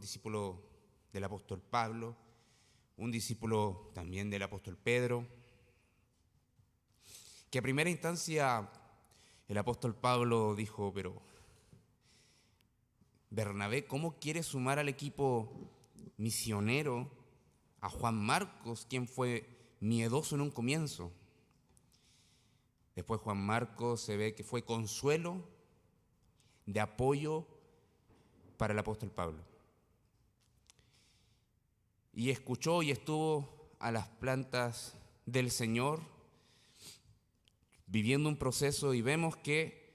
discípulo del apóstol Pablo, un discípulo también del apóstol Pedro, que a primera instancia el apóstol Pablo dijo, pero Bernabé, ¿cómo quiere sumar al equipo misionero a Juan Marcos, quien fue miedoso en un comienzo? Después Juan Marcos se ve que fue consuelo, de apoyo para el apóstol Pablo. Y escuchó y estuvo a las plantas del Señor, viviendo un proceso, y vemos que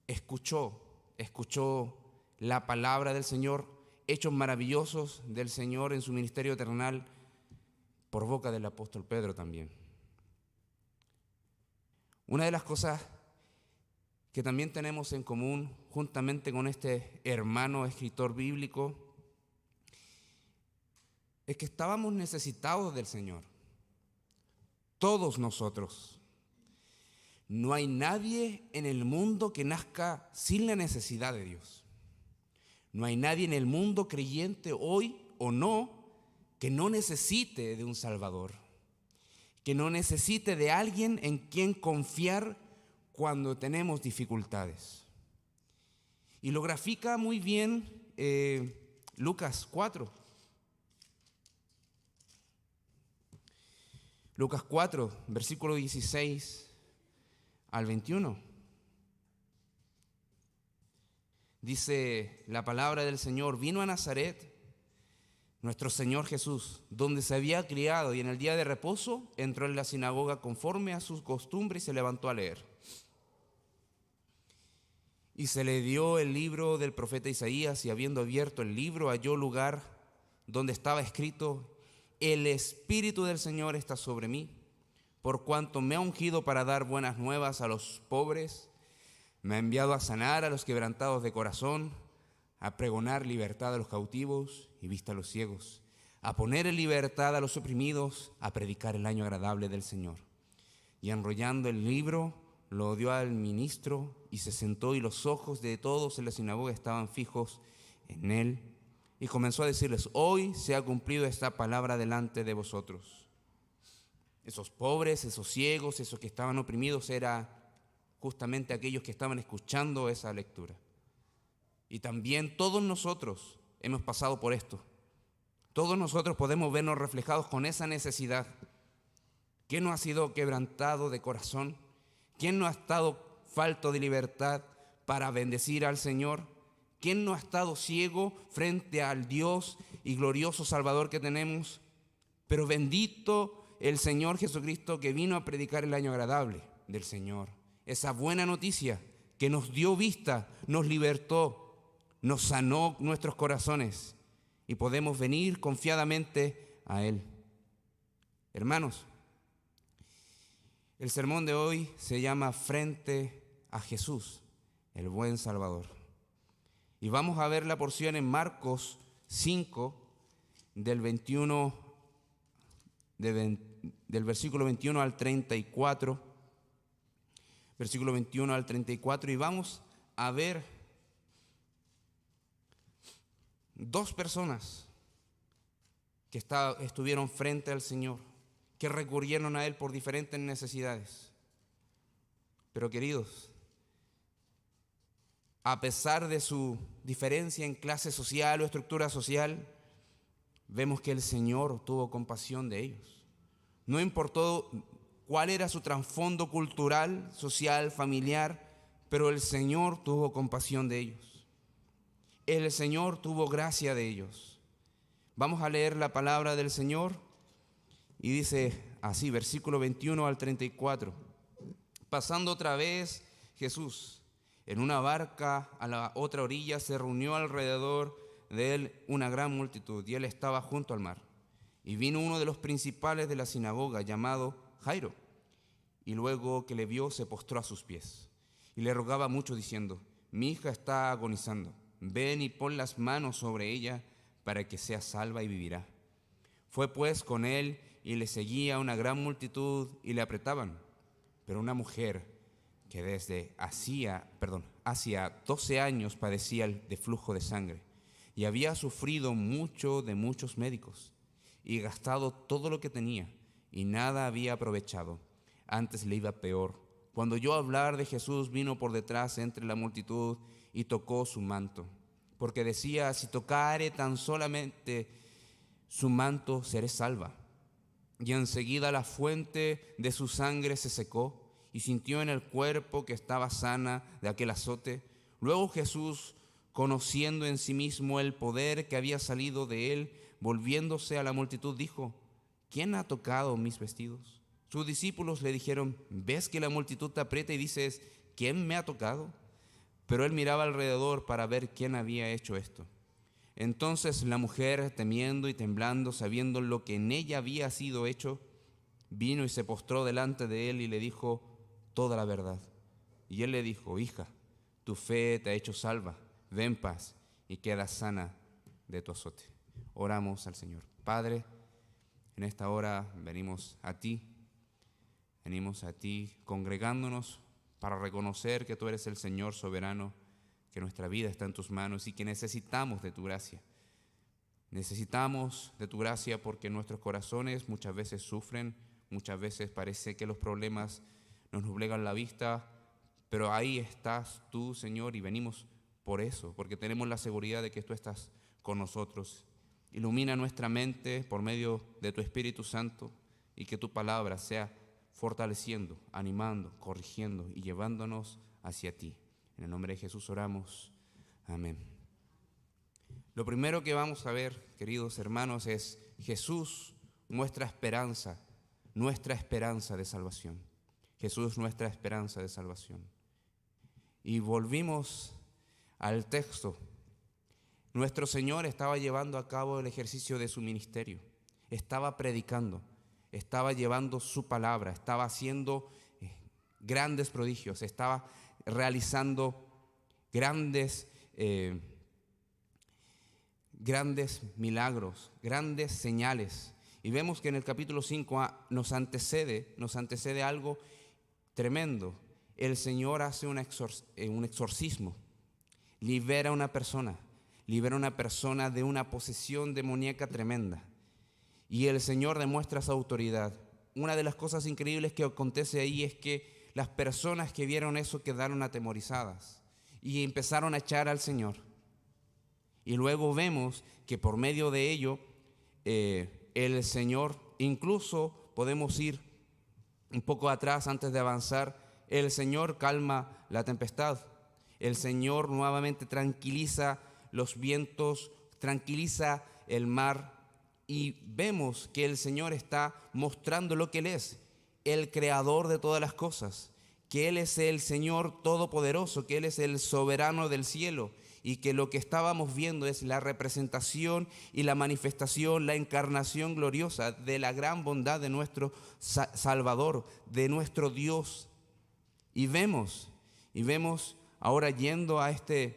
escuchó la palabra del Señor, hechos maravillosos del Señor en su ministerio terrenal, por boca del apóstol Pedro también. Una de las cosas que también tenemos en común, juntamente con este hermano escritor bíblico, es que estábamos necesitados del Señor. Todos nosotros. No hay nadie en el mundo que nazca sin la necesidad de Dios. No hay nadie en el mundo, creyente hoy o no, que no necesite de un Salvador, que no necesite de alguien en quien confiar cuando tenemos dificultades. Y lo grafica muy bien Lucas 4. Lucas 4, versículo 16 al 21. Dice la palabra del Señor: vino a Nazaret nuestro Señor Jesús, donde se había criado, y en el día de reposo entró en la sinagoga conforme a sus costumbres y se levantó a leer. Y se le dio el libro del profeta Isaías, y habiendo abierto el libro, halló lugar donde estaba escrito: el Espíritu del Señor está sobre mí, por cuanto me ha ungido para dar buenas nuevas a los pobres, me ha enviado a sanar a los quebrantados de corazón, a pregonar libertad a los cautivos y vista a los ciegos, a poner en libertad a los oprimidos, a predicar el año agradable del Señor. Y enrollando el libro, lo dio al ministro y se sentó, y los ojos de todos en la sinagoga estaban fijos en él. Y comenzó a decirles: hoy se ha cumplido esta palabra delante de vosotros. Esos pobres, esos ciegos, esos que estaban oprimidos, eran justamente aquellos que estaban escuchando esa lectura. Y también todos nosotros hemos pasado por esto. Todos nosotros podemos vernos reflejados con esa necesidad. ¿Quién no ha sido quebrantado de corazón? ¿Quién no ha estado falto de libertad para bendecir al Señor? ¿Quién no ha estado ciego frente al Dios y glorioso Salvador que tenemos? Pero bendito el Señor Jesucristo, que vino a predicar el año agradable del Señor. Esa buena noticia que nos dio vista, nos libertó, nos sanó nuestros corazones, y podemos venir confiadamente a Él. Hermanos, el sermón de hoy se llama Frente a Jesús, el buen Salvador. Y vamos a ver la porción en Marcos 5, del versículo 21 al 34. Versículo 21 al 34, y vamos a ver dos personas que estuvieron frente al Señor, que recurrieron a Él por diferentes necesidades. Pero queridos, a pesar de su diferencia en clase social o estructura social, vemos que el Señor tuvo compasión de ellos. No importó cuál era su trasfondo cultural, social, familiar, pero el Señor tuvo compasión de ellos. El Señor tuvo gracia de ellos. Vamos a leer la palabra del Señor, y dice así, versículo 21 al 34. Pasando otra vez Jesús en una barca a la otra orilla, se reunió alrededor de él una gran multitud, y él estaba junto al mar. Y vino uno de los principales de la sinagoga, llamado Jairo, y luego que le vio, se postró a sus pies y le rogaba mucho, diciendo: mi hija está agonizando, ven y pon las manos sobre ella para que sea salva y vivirá. Fue pues con él, y le seguía una gran multitud y le apretaban. Pero una mujer que desde hacía 12 años padecía de flujo de sangre, y había sufrido mucho de muchos médicos y gastado todo lo que tenía y nada había aprovechado. Antes le iba peor. Cuando oyó hablar de Jesús, vino por detrás entre la multitud y tocó su manto, porque decía: si tocare tan solamente su manto, seré salva. Y enseguida la fuente de su sangre se secó y sintió en el cuerpo que estaba sana de aquel azote. Luego Jesús, conociendo en sí mismo el poder que había salido de él, volviéndose a la multitud, dijo: ¿quién ha tocado mis vestidos? Sus discípulos le dijeron: ¿ves que la multitud te aprieta y dices: ¿quién me ha tocado? Pero él miraba alrededor para ver quién había hecho esto. Entonces la mujer, temiendo y temblando, sabiendo lo que en ella había sido hecho, vino y se postró delante de él y le dijo toda la verdad. Y él le dijo: hija, tu fe te ha hecho salva, ve en paz y queda sana de tu azote. Oramos al Señor. Padre, en esta hora venimos a ti congregándonos para reconocer que tú eres el Señor soberano, que nuestra vida está en tus manos y que necesitamos de tu gracia. Necesitamos de tu gracia porque nuestros corazones muchas veces sufren, muchas veces parece que los problemas nos nublan la vista, pero ahí estás tú, Señor, y venimos por eso, porque tenemos la seguridad de que tú estás con nosotros. Ilumina nuestra mente por medio de tu Espíritu Santo y que tu palabra sea fortaleciendo, animando, corrigiendo y llevándonos hacia ti. En el nombre de Jesús oramos. Amén. Lo primero que vamos a ver, queridos hermanos, es Jesús, nuestra esperanza de salvación. Jesús, nuestra esperanza de salvación. Y volvimos al texto. Nuestro Señor estaba llevando a cabo el ejercicio de su ministerio. Estaba predicando, estaba llevando su palabra, estaba haciendo grandes prodigios, estaba realizando grandes milagros, grandes señales. Y vemos que en el capítulo 5 nos antecede algo tremendo. El Señor hace un exorcismo, libera a una persona de una posesión demoníaca tremenda. Y el Señor demuestra su autoridad. Una de las cosas increíbles que acontece ahí es que las personas que vieron eso quedaron atemorizadas y empezaron a echar al Señor. Y luego vemos que por medio de ello, el Señor, incluso podemos ir un poco atrás antes de avanzar, el Señor calma la tempestad. El Señor nuevamente tranquiliza los vientos, tranquiliza el mar. Y vemos que el Señor está mostrando lo que Él es, el creador de todas las cosas, que Él es el Señor todopoderoso, que Él es el soberano del cielo, y que lo que estábamos viendo es la representación y la manifestación, la encarnación gloriosa de la gran bondad de nuestro Salvador, de nuestro Dios. Y vemos ahora yendo a este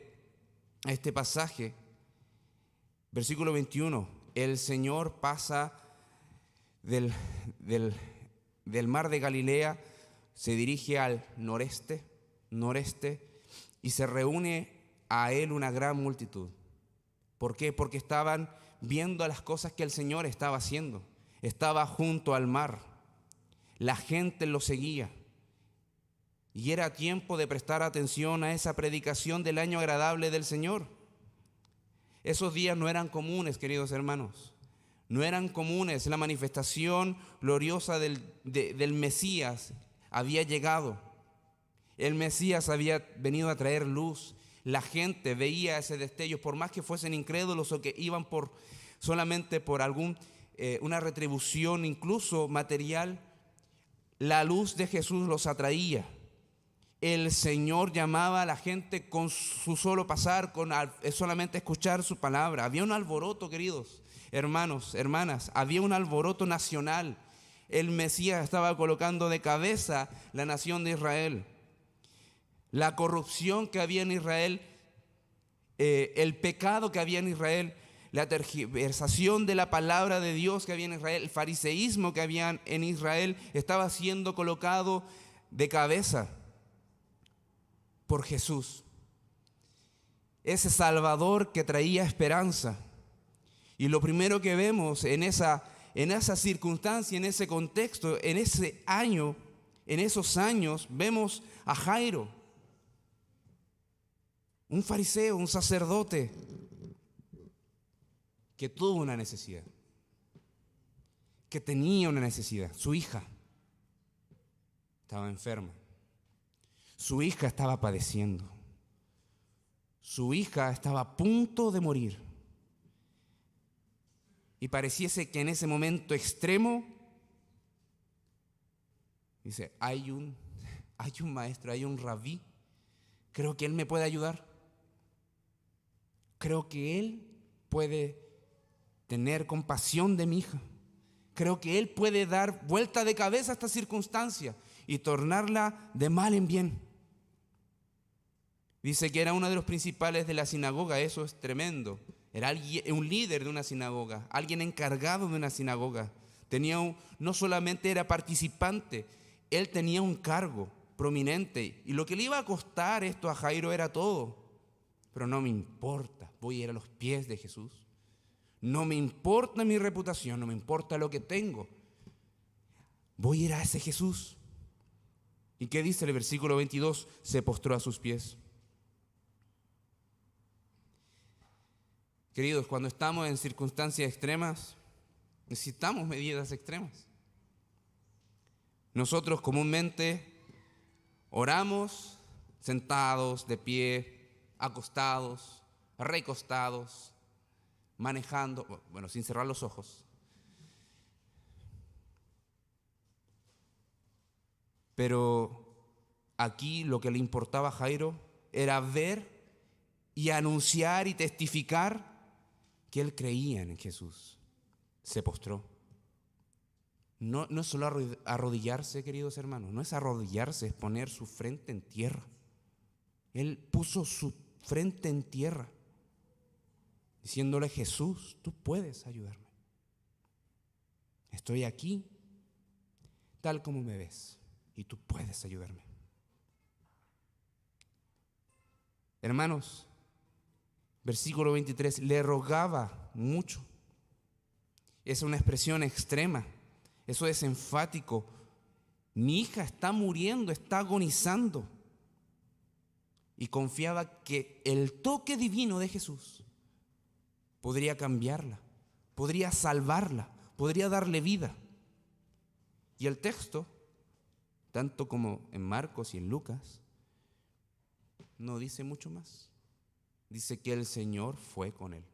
pasaje, versículo 21, el Señor pasa del mar de Galilea, se dirige al noreste, y se reúne a él una gran multitud. ¿Por qué? Porque estaban viendo las cosas que el Señor estaba haciendo. Estaba junto al mar, la gente lo seguía, y era tiempo de prestar atención a esa predicación del año agradable del Señor. Esos días no eran comunes, queridos hermanos. No eran comunes. La manifestación gloriosa del Mesías había llegado. El Mesías había venido a traer luz. La gente veía ese destello, por más que fuesen incrédulos o que iban solamente por una retribución, incluso material. La luz de Jesús los atraía. El Señor llamaba a la gente con su solo pasar, con solamente escuchar su palabra. Había un alboroto, queridos hermanos, hermanas, había un alboroto nacional. El Mesías estaba colocando de cabeza la nación de Israel. La corrupción que había en Israel, el pecado que había en Israel, la tergiversación de la palabra de Dios que había en Israel, el fariseísmo que había en Israel, estaba siendo colocado de cabeza por Jesús. ese Salvador que traía esperanza. Y lo primero que vemos en esa circunstancia, en ese contexto, en ese año, en esos años, vemos a Jairo, un fariseo, un sacerdote, que tuvo una necesidad, que tenía una necesidad. Su hija estaba enferma, su hija estaba padeciendo, su hija estaba a punto de morir. Y pareciese que en ese momento extremo, dice, hay un maestro, hay un rabí, creo que él me puede ayudar, creo que él puede tener compasión de mi hija, creo que él puede dar vuelta de cabeza a esta circunstancia y tornarla de mal en bien. Dice que era uno de los principales de la sinagoga, eso es tremendo. Era un líder de una sinagoga, alguien encargado de una sinagoga. No solamente era participante, él tenía un cargo prominente. Y lo que le iba a costar esto a Jairo era todo. Pero no me importa, voy a ir a los pies de Jesús. No me importa mi reputación, no me importa lo que tengo. Voy a ir a ese Jesús. ¿Y qué dice el versículo 22? Se postró a sus pies. Queridos, cuando estamos en circunstancias extremas, necesitamos medidas extremas. Nosotros comúnmente oramos sentados, de pie, acostados, recostados, manejando, sin cerrar los ojos. Pero aquí lo que le importaba a Jairo era ver y anunciar y testificar que él creía en Jesús. Se postró. No es solo arrodillarse, queridos hermanos, no es arrodillarse, es poner su frente en tierra. Él puso su frente en tierra, diciéndole: Jesús, tú puedes ayudarme. Estoy aquí, tal como me ves, y tú puedes ayudarme. Hermanos, versículo 23, le rogaba mucho. Es una expresión extrema, eso es enfático. Mi hija está muriendo, está agonizando. Y confiaba que el toque divino de Jesús podría cambiarla, podría salvarla, podría darle vida. Y el texto, tanto como en Marcos y en Lucas, no dice mucho más. Dice que el Señor fue con él.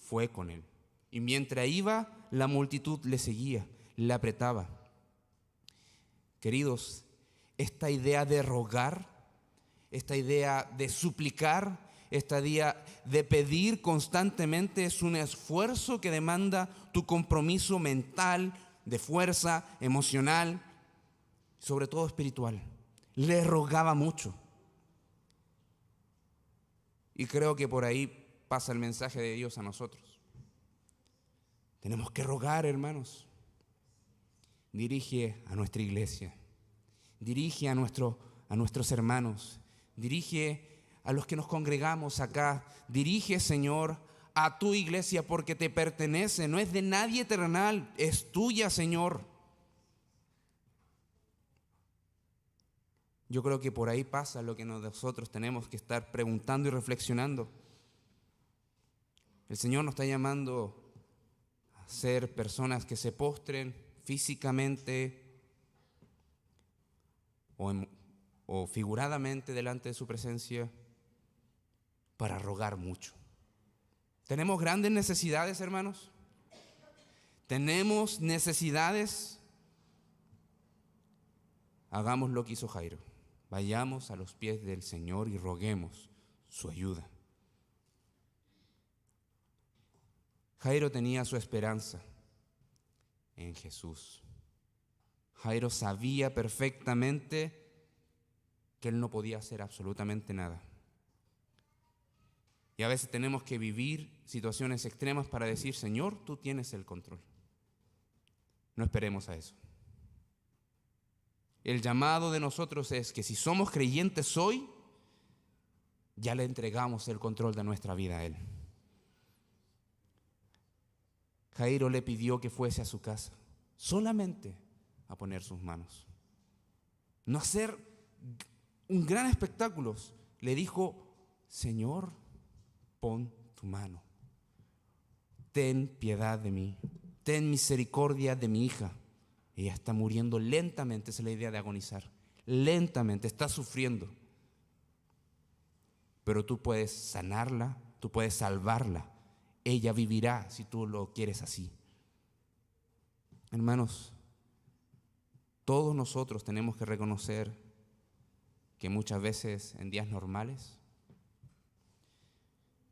Fue con él. Y mientras iba, la multitud le seguía, le apretaba. Queridos, esta idea de rogar, esta idea de suplicar, esta idea de pedir constantemente es un esfuerzo que demanda tu compromiso mental, de fuerza, emocional, sobre todo espiritual. Le rogaba mucho. Y creo que por ahí pasa el mensaje de Dios a nosotros. Tenemos que rogar, hermanos. Dirige a nuestra iglesia, dirige a nuestros hermanos, dirige a los que nos congregamos acá, dirige, Señor, a tu iglesia porque te pertenece, no es de nadie terrenal, es tuya, Señor. Yo creo que por ahí pasa lo que nosotros tenemos que estar preguntando y reflexionando. El Señor nos está llamando a ser personas que se postren físicamente o figuradamente delante de su presencia para rogar mucho. ¿Tenemos grandes necesidades, hermanos? ¿Tenemos necesidades? Hagamos lo que hizo Jairo. Vayamos a los pies del Señor y roguemos su ayuda. Jairo tenía su esperanza en Jesús. Jairo sabía perfectamente que él no podía hacer absolutamente nada. Y a veces tenemos que vivir situaciones extremas para decir: Señor, tú tienes el control. No esperemos a eso. El llamado de nosotros es que si somos creyentes hoy, ya le entregamos el control de nuestra vida a Él. Jairo le pidió que fuese a su casa, solamente a poner sus manos. No hacer un gran espectáculo. Le dijo: Señor, pon tu mano. Ten piedad de mí. Ten misericordia de mi hija. Ella está muriendo lentamente, esa es la idea de agonizar. Lentamente, está sufriendo. Pero tú puedes sanarla, tú puedes salvarla. Ella vivirá si tú lo quieres así. Hermanos, todos nosotros tenemos que reconocer que muchas veces en días normales,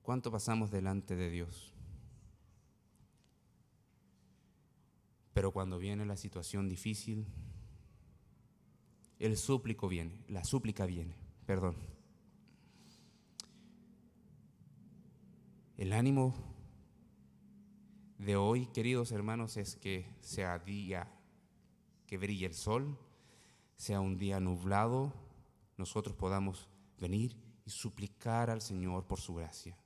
¿cuánto pasamos delante de Dios? Pero cuando viene la situación difícil, la súplica viene, perdón. El ánimo de hoy, queridos hermanos, es que sea día que brille el sol, sea un día nublado, nosotros podamos venir y suplicar al Señor por su gracia,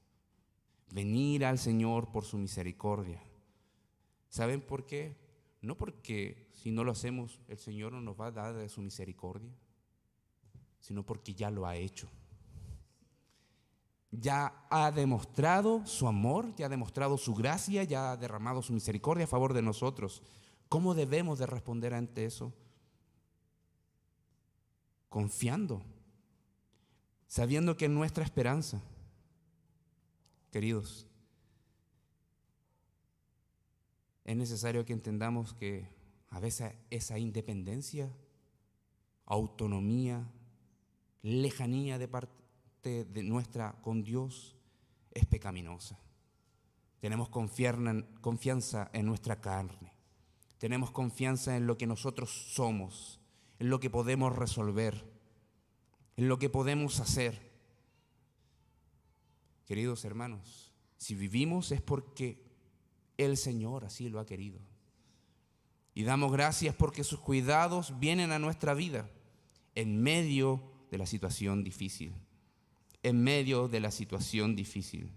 venir al Señor por su misericordia. ¿Saben por qué? No porque si no lo hacemos el Señor no nos va a dar de su misericordia, sino porque ya lo ha hecho. Ya ha demostrado su amor, ya ha demostrado su gracia, ya ha derramado su misericordia a favor de nosotros. ¿Cómo debemos de responder ante eso? Confiando, sabiendo que nuestra esperanza, queridos, es necesario que entendamos que a veces esa independencia, autonomía, lejanía de parte de nuestra con Dios es pecaminosa. Tenemos confianza en nuestra carne. Tenemos confianza en lo que nosotros somos, en lo que podemos resolver, en lo que podemos hacer. Queridos hermanos, si vivimos es porque el Señor así lo ha querido. Y damos gracias porque sus cuidados vienen a nuestra vida en medio de la situación difícil. En medio de la situación difícil.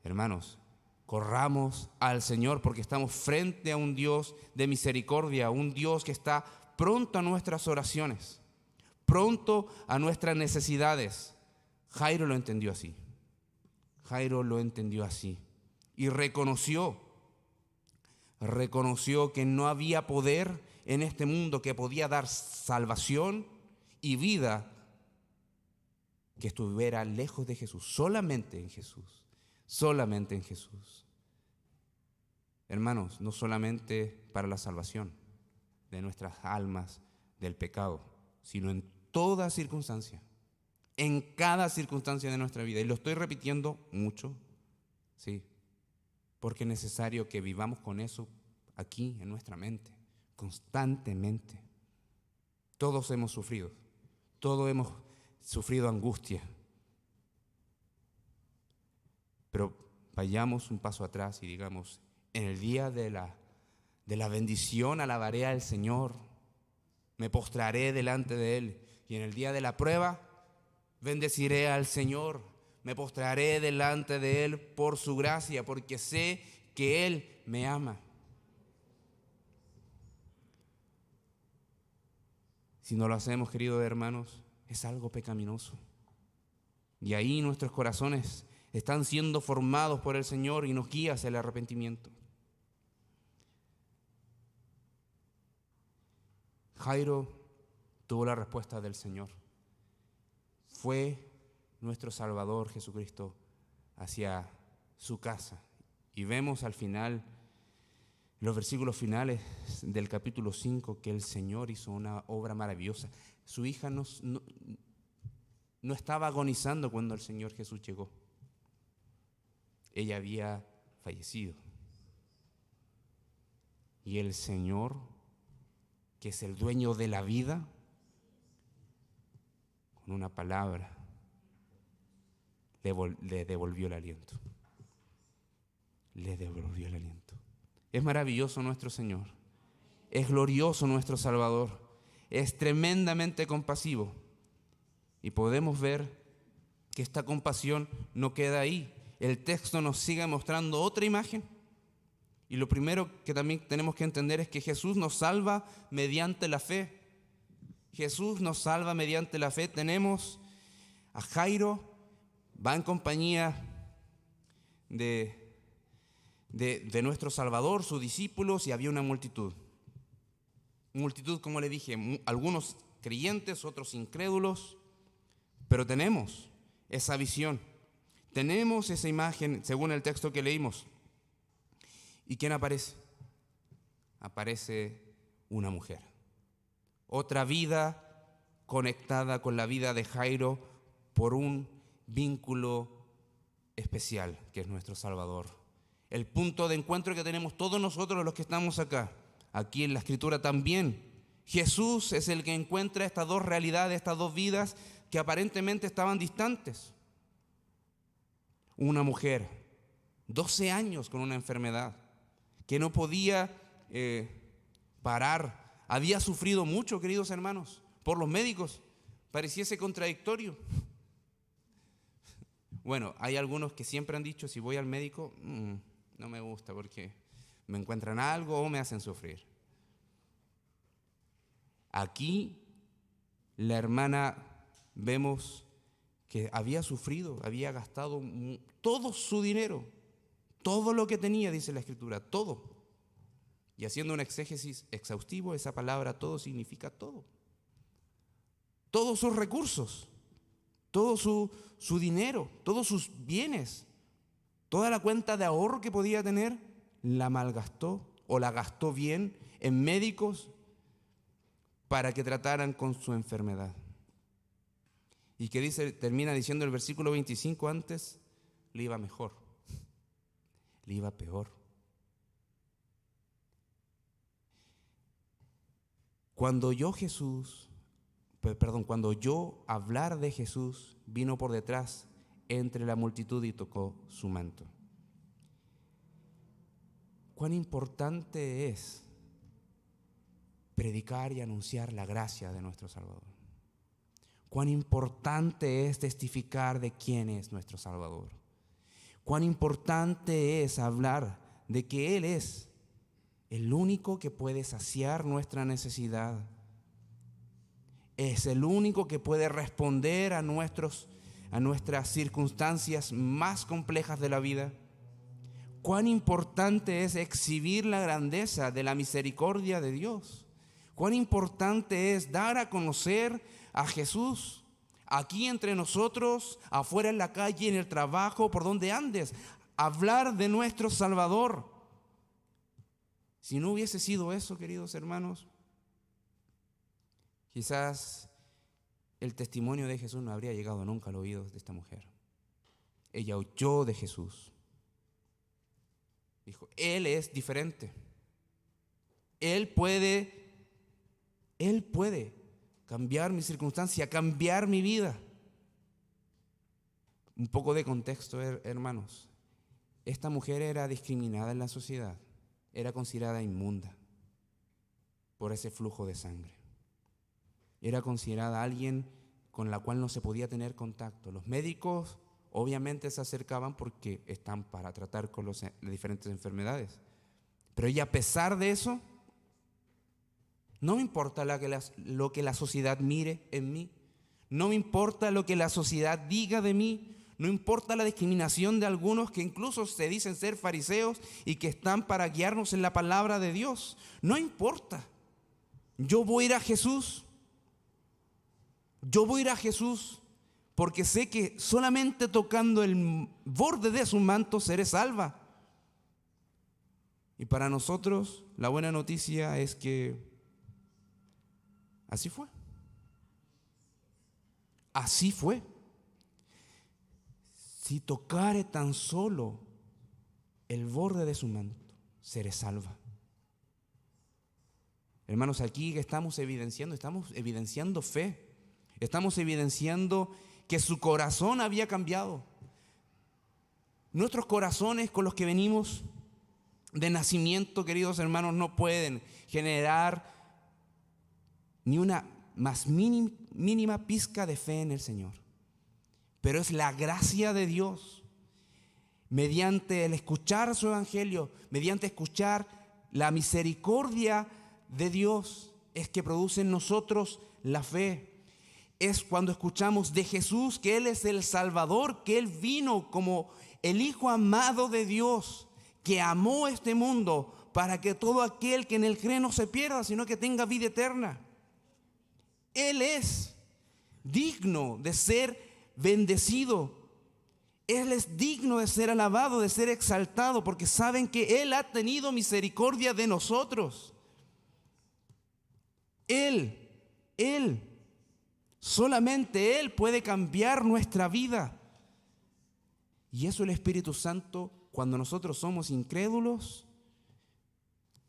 Hermanos, corramos al Señor porque estamos frente a un Dios de misericordia, un Dios que está pronto a nuestras oraciones, pronto a nuestras necesidades. Jairo lo entendió así. Jairo lo entendió así y reconoció que no había poder en este mundo que podía dar salvación y vida que estuviera lejos de Jesús, solamente en Jesús, solamente en Jesús. Hermanos, no solamente para la salvación de nuestras almas del pecado, sino en toda circunstancia, en cada circunstancia de nuestra vida. Y lo estoy repitiendo mucho, sí, porque es necesario que vivamos con eso aquí en nuestra mente, constantemente. Todos hemos sufrido, todos hemos sufrido angustia. Pero vayamos un paso atrás y digamos, en el día de la bendición alabaré al Señor, me postraré delante de Él. Y en el día de la prueba bendeciré al Señor, me postraré delante de Él por su gracia, porque sé que Él me ama. Si no lo hacemos, queridos hermanos, es algo pecaminoso. Y ahí nuestros corazones están siendo formados por el Señor y nos guía hacia el arrepentimiento. Jairo tuvo la respuesta del Señor. Fue nuestro Salvador Jesucristo hacia su casa. Y vemos al final, los versículos finales del capítulo 5, que el Señor hizo una obra maravillosa. Su hija no estaba agonizando cuando el Señor Jesús llegó. Ella había fallecido. Y el Señor, que es el dueño de la vida, con una palabra le devolvió el aliento. Le devolvió el aliento. Es maravilloso nuestro Señor. Es glorioso nuestro Salvador. Es tremendamente compasivo. Y podemos ver que esta compasión no queda ahí. El texto nos sigue mostrando otra imagen. Y lo primero que también tenemos que entender es que Jesús nos salva mediante la fe. Jesús nos salva mediante la fe. Tenemos a Jairo, va en compañía de nuestro Salvador, sus discípulos, y había una multitud. Multitud, como le dije, algunos creyentes, otros incrédulos, pero tenemos esa visión, tenemos esa imagen según el texto que leímos. ¿Y quién aparece? Aparece una mujer. Otra vida conectada con la vida de Jairo por un vínculo especial, que es nuestro Salvador. El punto de encuentro que tenemos todos nosotros los que estamos acá. Aquí en la Escritura también. Jesús es el que encuentra estas dos realidades, estas dos vidas que aparentemente estaban distantes. Una mujer, 12 años con una enfermedad, que no podía parar. Había sufrido mucho, queridos hermanos, por los médicos. Pareciese contradictorio. Bueno, hay algunos que siempre han dicho, si voy al médico, no me gusta porque me encuentran algo o me hacen sufrir. Aquí la hermana vemos que había sufrido, había gastado todo su dinero, todo lo que tenía, dice la Escritura, todo. Y haciendo un exégesis exhaustivo, esa palabra todo significa todo. Todos sus recursos, todo su dinero, todos sus bienes, toda la cuenta de ahorro que podía tener, la malgastó o la gastó bien en médicos para que trataran con su enfermedad. Y que termina diciendo el versículo 25 antes, le iba mejor, le iba peor. Cuando yo hablar de Jesús, vino por detrás entre la multitud y tocó su manto. Cuán importante es predicar y anunciar la gracia de nuestro Salvador. Cuán importante es testificar de quién es nuestro Salvador. Cuán importante es hablar de que Él es el único que puede saciar nuestra necesidad. Es el único que puede responder a nuestras circunstancias más complejas de la vida. Cuán importante es exhibir la grandeza de la misericordia de Dios. Cuán importante es dar a conocer a Jesús aquí entre nosotros, afuera en la calle, en el trabajo, por donde andes. Hablar de nuestro Salvador. Si no hubiese sido eso, queridos hermanos, quizás el testimonio de Jesús no habría llegado nunca al oído de esta mujer. Ella oyó de Jesús. Dijo, Él es diferente. Él puede cambiar mi circunstancia, cambiar mi vida. Un poco de contexto, hermanos. Esta mujer era discriminada en la sociedad. Era considerada inmunda por ese flujo de sangre. Era considerada alguien con la cual no se podía tener contacto. Los médicos obviamente se acercaban porque están para tratar con las diferentes enfermedades. Pero ella, a pesar de eso, no me importa lo que la sociedad mire en mí. No me importa lo que la sociedad diga de mí. No importa la discriminación de algunos que incluso se dicen ser fariseos y que están para guiarnos en la palabra de Dios. No importa. Yo voy a ir a Jesús. Yo voy a ir a Jesús porque sé que solamente tocando el borde de su manto seré salva. Y para nosotros la buena noticia es que así fue. Así fue. Si tocare tan solo el borde de su manto, seré salva. Hermanos, aquí estamos evidenciando fe. Estamos evidenciando que su corazón había cambiado. Nuestros corazones con los que venimos de nacimiento, queridos hermanos, no pueden generar ni una más mínima pizca de fe en el Señor. pero es la gracia de Dios. Mediante el escuchar su evangelio, mediante escuchar la misericordia de Dios, es que produce en nosotros la fe. Es cuando escuchamos de Jesús que Él es el Salvador, que Él vino como el Hijo amado de Dios, que amó este mundo para que todo aquel que en Él cree no se pierda, sino que tenga vida eterna. Él es digno de ser bendecido. Él es digno de ser alabado, de ser exaltado, porque saben que Él ha tenido misericordia de nosotros. Solamente Él puede cambiar nuestra vida. Y eso el Espíritu Santo, cuando nosotros somos incrédulos,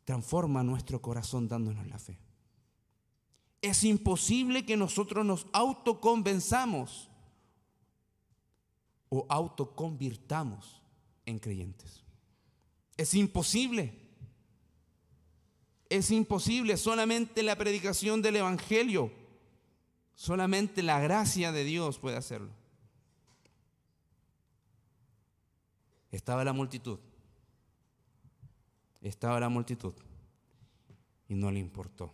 transforma nuestro corazón dándonos la fe. Es imposible que nosotros nos autoconvenzamos o autoconvirtamos en creyentes. Es imposible. Es imposible. Solamente la predicación del Evangelio, solamente la gracia de Dios puede hacerlo. Estaba la multitud. Estaba la multitud y no le importó.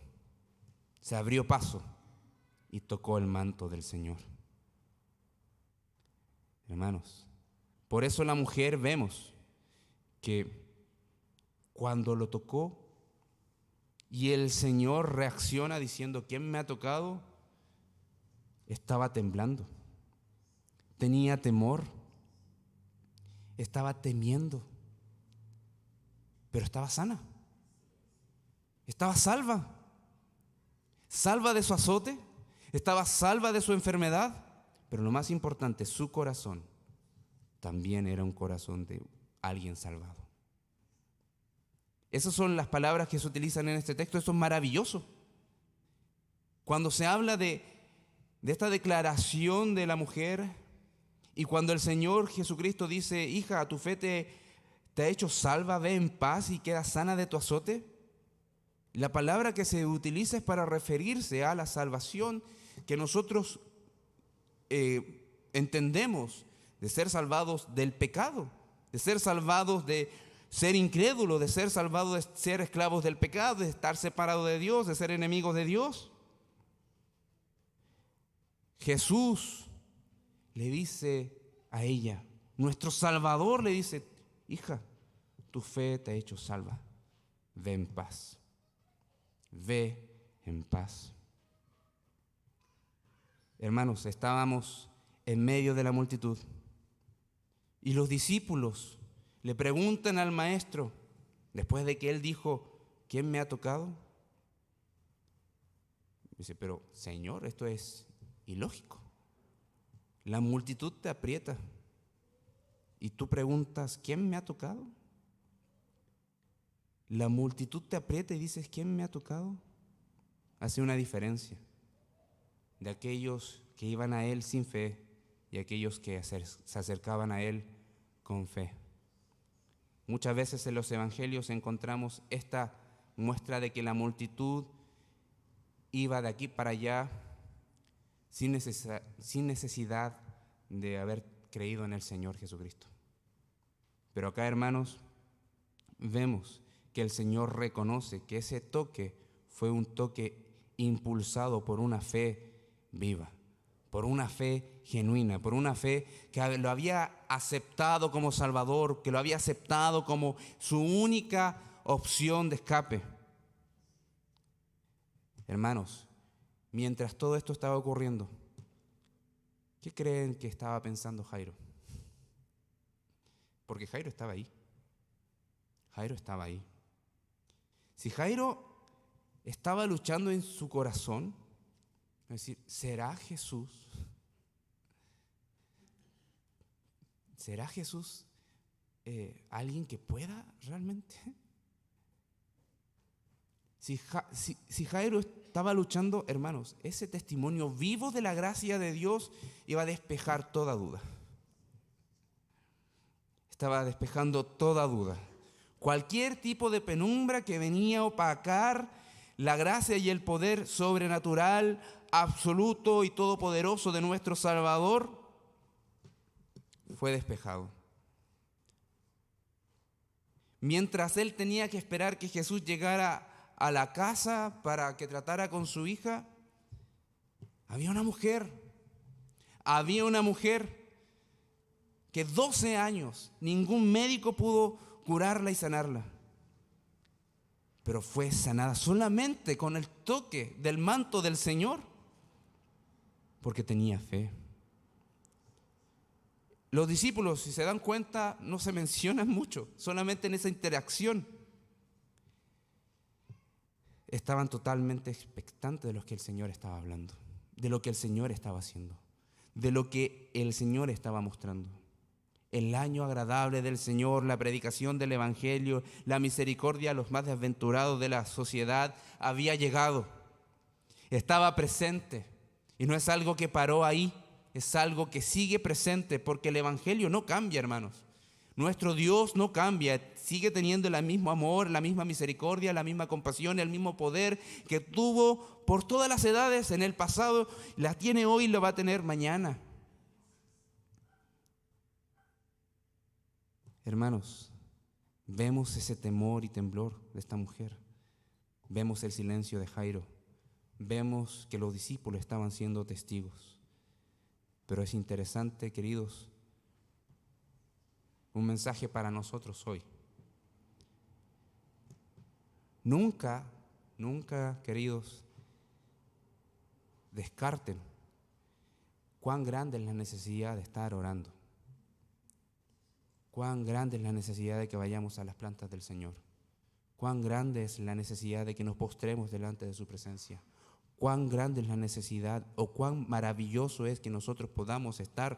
Se abrió paso y tocó el manto del Señor. Hermanos, por eso la mujer vemos que cuando lo tocó y el Señor reacciona diciendo: ¿quién me ha tocado?, estaba temblando, tenía temor, estaba temiendo, pero estaba sana, estaba salva de su azote, estaba salva de su enfermedad. Pero lo más importante, su corazón también era un corazón de alguien salvado. Esas son las palabras que se utilizan en este texto. Esto es maravilloso. Cuando se habla de esta declaración de la mujer, y cuando el Señor Jesucristo dice: hija, tu fe te ha hecho salva, ve en paz y queda sana de tu azote. La palabra que se utiliza es para referirse a la salvación que nosotros entendemos, de ser salvados del pecado, de ser salvados de ser incrédulos, de ser salvados de ser esclavos del pecado, de estar separados de Dios, de ser enemigos de Dios. Jesús le dice a ella, nuestro Salvador le dice: hija, tu fe te ha hecho salva, ve en paz, ve en paz. Hermanos, estábamos en medio de la multitud y los discípulos le preguntan al maestro, después de que él dijo: ¿quién me ha tocado? Dice: pero Señor, esto es ilógico. La multitud te aprieta y tú preguntas: ¿quién me ha tocado? La multitud te aprieta y dices: ¿quién me ha tocado? Hace una diferencia de aquellos que iban a Él sin fe y aquellos que se acercaban a Él con fe. Muchas veces en los evangelios encontramos esta muestra de que la multitud iba de aquí para allá sin necesidad de haber creído en el Señor Jesucristo. Pero acá, hermanos, vemos que el Señor reconoce que ese toque fue un toque impulsado por una fe viva, por una fe genuina, por una fe que lo había aceptado como Salvador, que lo había aceptado como su única opción de escape. Hermanos, mientras todo esto estaba ocurriendo, ¿qué creen que estaba pensando Jairo? Porque Jairo estaba ahí. Jairo estaba ahí. Si Jairo estaba luchando en su corazón, es decir, ¿será Jesús? ¿Será Jesús alguien que pueda realmente? Si Jairo estaba luchando, hermanos, ese testimonio vivo de la gracia de Dios iba a despejar toda duda. Estaba despejando toda duda. Cualquier tipo de penumbra que venía a opacar la gracia y el poder sobrenatural, absoluto y todopoderoso de nuestro Salvador, fue despejado. Mientras él tenía que esperar que Jesús llegara a la casa para que tratara con su hija, había una mujer que 12 años ningún médico pudo curarla y sanarla. Pero fue sanada solamente con el toque del manto del Señor, porque tenía fe. Los discípulos, si se dan cuenta, no se mencionan mucho, solamente en esa interacción. Estaban totalmente expectantes de lo que el Señor estaba hablando, de lo que el Señor estaba haciendo, de lo que el Señor estaba mostrando. El año agradable del Señor, la predicación del Evangelio, la misericordia a los más desventurados de la sociedad había llegado. Estaba presente. Y no es algo que paró ahí, es algo que sigue presente, porque el Evangelio no cambia, hermanos. Nuestro Dios no cambia, sigue teniendo el mismo amor, la misma misericordia, la misma compasión, el mismo poder que tuvo por todas las edades en el pasado, la tiene hoy y lo va a tener mañana. Hermanos, vemos ese temor y temblor de esta mujer, vemos el silencio de Jairo, vemos que los discípulos estaban siendo testigos. Pero es interesante, queridos, un mensaje para nosotros hoy. Nunca, queridos, descarten cuán grande es la necesidad de estar orando. Cuán grande es la necesidad de que vayamos a las plantas del Señor. Cuán grande es la necesidad de que nos postremos delante de su presencia. Cuán grande es la necesidad o cuán maravilloso es que nosotros podamos estar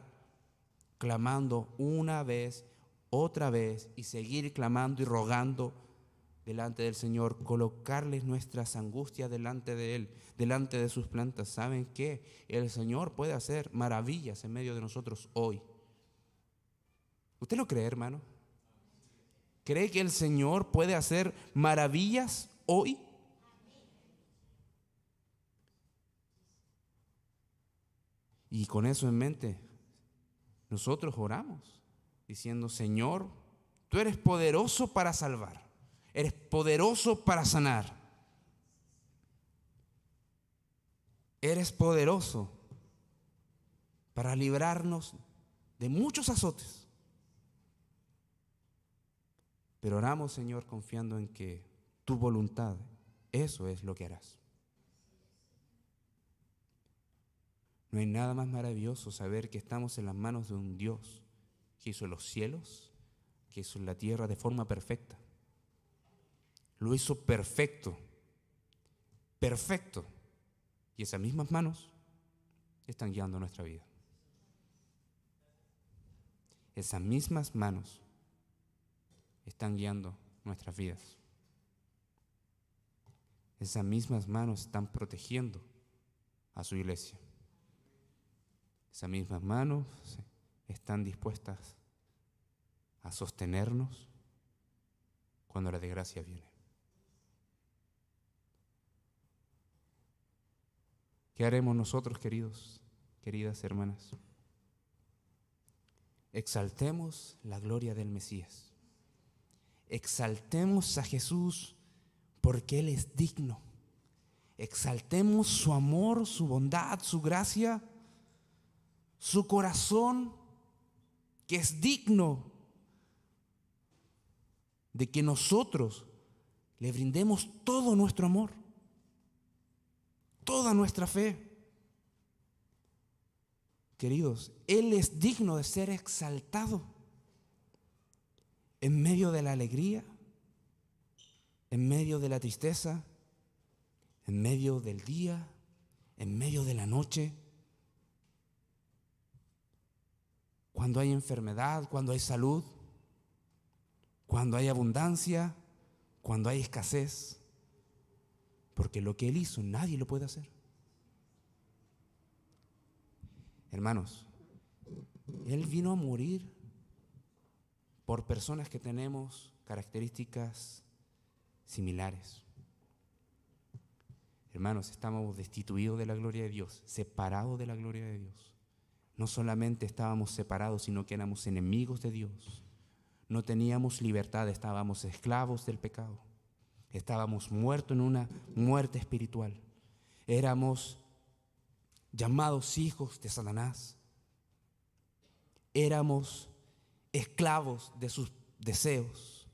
clamando una vez, otra vez y seguir clamando y rogando delante del Señor, colocarles nuestras angustias delante de Él, delante de sus plantas. ¿Saben qué? El Señor puede hacer maravillas en medio de nosotros hoy. ¿Usted lo cree, hermano? ¿Cree que el Señor puede hacer maravillas hoy? Y con eso en mente, nosotros oramos diciendo: Señor, tú eres poderoso para salvar, eres poderoso para sanar, eres poderoso para librarnos de muchos azotes. Pero oramos, Señor, confiando en que tu voluntad, eso es lo que harás. No hay nada más maravilloso saber que estamos en las manos de un Dios que hizo los cielos, que hizo la tierra de forma perfecta. Lo hizo perfecto, perfecto. Y esas mismas manos están guiando nuestra vida. Esas mismas manos están guiando nuestras vidas. Esas mismas manos están protegiendo a su iglesia. Esas mismas manos están dispuestas a sostenernos cuando la desgracia viene. ¿Qué haremos nosotros, queridos, queridas hermanas? Exaltemos la gloria del Mesías. Exaltemos a Jesús porque Él es digno. Exaltemos su amor, su bondad, su gracia, su corazón, que es digno de que nosotros le brindemos todo nuestro amor, toda nuestra fe. Queridos, Él es digno de ser exaltado en medio de la alegría, en medio de la tristeza, en medio del día, en medio de la noche, cuando hay enfermedad, cuando hay salud, cuando hay abundancia, cuando hay escasez, porque lo que Él hizo nadie lo puede hacer. Hermanos, Él vino a morir por personas que tenemos características similares. Hermanos, estamos destituidos de la gloria de Dios, separados de la gloria de Dios. no solamente estábamos separados, sino que éramos enemigos de Dios. No teníamos libertad, estábamos esclavos del pecado. Estábamos muertos en una muerte espiritual. Éramos llamados hijos de Satanás. Éramos esclavos de sus deseos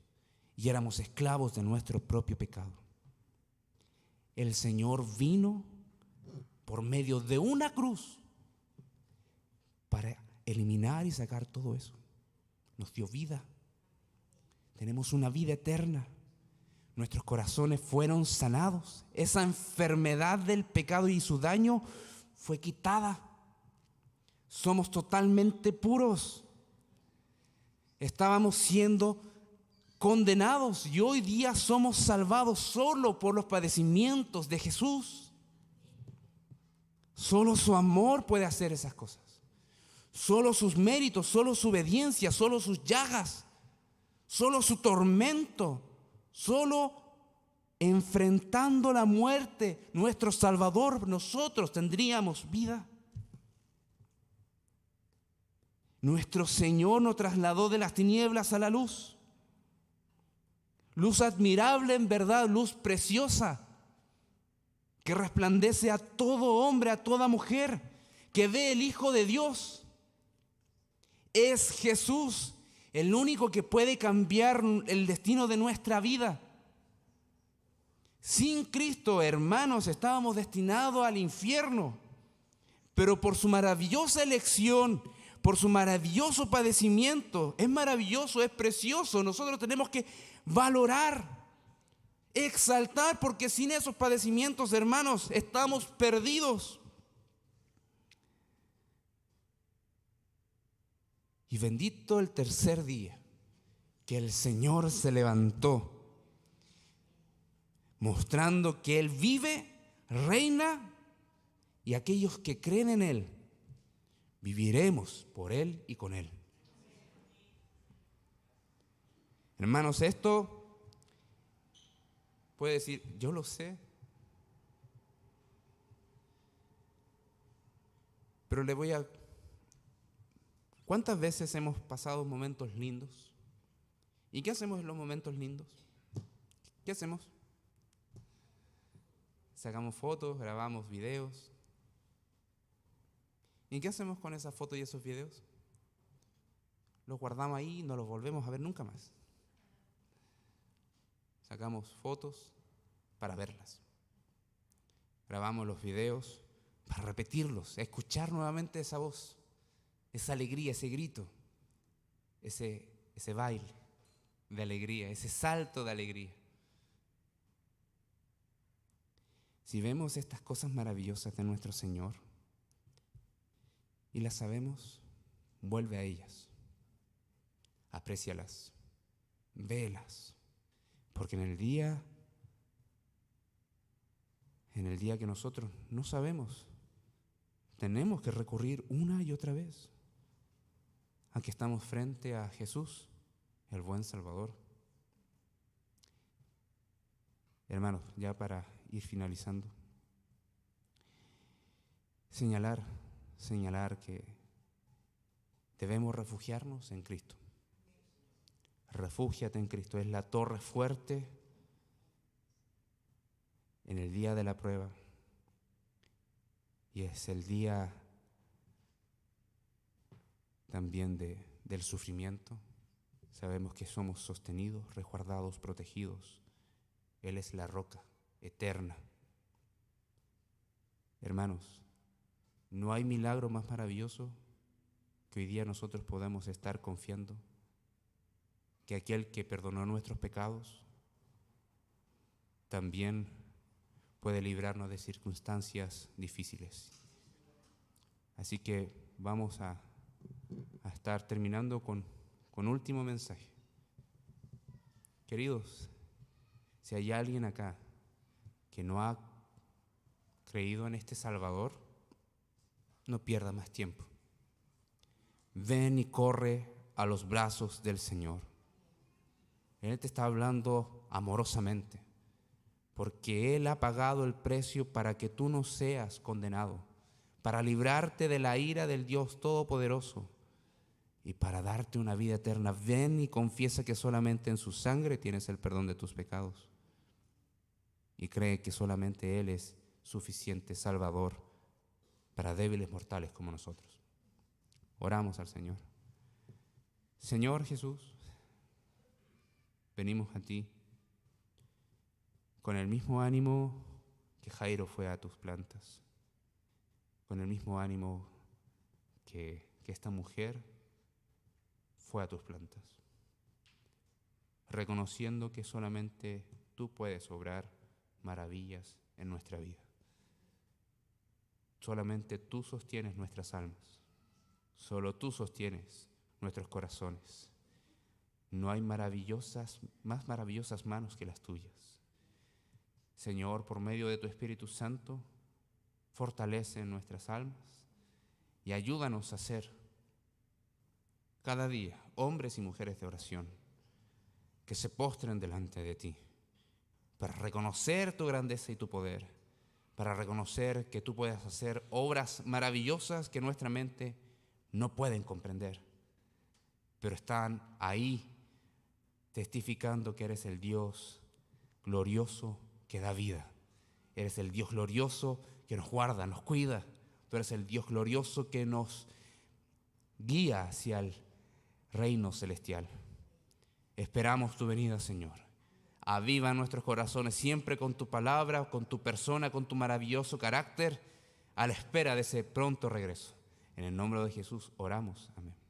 y éramos esclavos de nuestro propio pecado. El Señor vino por medio de una cruz para eliminar y sacar todo eso. Nos dio vida. Tenemos una vida eterna. Nuestros corazones fueron sanados. Esa enfermedad del pecado y su daño fue quitada. Somos totalmente puros. Estábamos siendo condenados y hoy día somos salvados solo por los padecimientos de Jesús. Solo su amor puede hacer esas cosas. Solo sus méritos, solo su obediencia, solo sus llagas, solo su tormento, solo enfrentando la muerte, nuestro Salvador, nosotros tendríamos vida. Nuestro Señor nos trasladó de las tinieblas a la luz. Luz admirable en verdad, luz preciosa, que resplandece a todo hombre, a toda mujer, que ve el Hijo de Dios. Es Jesús, el único que puede cambiar el destino de nuestra vida. Sin Cristo, hermanos, estábamos destinados al infierno, pero por su maravillosa elección, por su maravilloso padecimiento, es maravilloso, es precioso. Nosotros tenemos que valorar, exaltar, porque sin esos padecimientos, hermanos, estamos perdidos. Y bendito el tercer día, que el Señor se levantó, mostrando que Él vive, reina, y aquellos que creen en Él, viviremos por Él y con Él. Hermanos, esto puede decir, yo lo sé, pero le voy a... ¿Cuántas veces hemos pasado momentos lindos? ¿Y qué hacemos en los momentos lindos? ¿Qué hacemos? Sacamos fotos, grabamos videos. ¿Y qué hacemos con esas fotos y esos videos? Los guardamos ahí y no los volvemos a ver nunca más. Sacamos fotos para verlas. Grabamos los videos para repetirlos, escuchar nuevamente esa voz, esa alegría, ese grito, ese baile de alegría, ese salto de alegría. Si vemos estas cosas maravillosas de nuestro Señor y las sabemos, vuelve a ellas, aprécialas, vélas, porque en el día que nosotros no sabemos, tenemos que recurrir una y otra vez a que estamos frente a Jesús, el buen Salvador. Hermanos, ya para ir finalizando, señalar que debemos refugiarnos en Cristo. Refúgiate en Cristo, es la torre fuerte en el día de la prueba y es el día también del sufrimiento. Sabemos que somos sostenidos, resguardados, protegidos. Él es la roca eterna. Hermanos, no hay milagro más maravilloso que hoy día nosotros podamos estar confiando que aquel que perdonó nuestros pecados también puede librarnos de circunstancias difíciles. Así que vamos a estar terminando con último mensaje. Queridos, si hay alguien acá que no ha creído en este Salvador, no pierda más tiempo. Ven y corre a los brazos del Señor. Él te está hablando amorosamente, porque Él ha pagado el precio para que tú no seas condenado, para librarte de la ira del Dios Todopoderoso y para darte una vida eterna. Ven y confiesa que solamente en su sangre tienes el perdón de tus pecados. Y cree que solamente Él es suficiente Salvador para débiles mortales como nosotros. Oramos al Señor. Señor Jesús, venimos a ti con el mismo ánimo que Jairo fue a tus plantas, con el mismo ánimo que esta mujer fue a tus plantas, reconociendo que solamente tú puedes obrar maravillas en nuestra vida. Solamente tú sostienes nuestras almas, solo tú sostienes nuestros corazones. No hay más maravillosas manos que las tuyas. Señor, por medio de tu Espíritu Santo, fortalece nuestras almas y ayúdanos a ser cada día hombres y mujeres de oración que se postren delante de ti para reconocer tu grandeza y tu poder, para reconocer que tú puedes hacer obras maravillosas que nuestra mente no pueden comprender, pero están ahí testificando que eres el Dios glorioso que da vida. Eres el Dios glorioso que nos guarda, nos cuida. Tú eres el Dios glorioso que nos guía hacia el reino celestial. Esperamos tu venida, Señor. Aviva nuestros corazones siempre con tu palabra, con tu persona, con tu maravilloso carácter, a la espera de ese pronto regreso. En el nombre de Jesús oramos. Amén.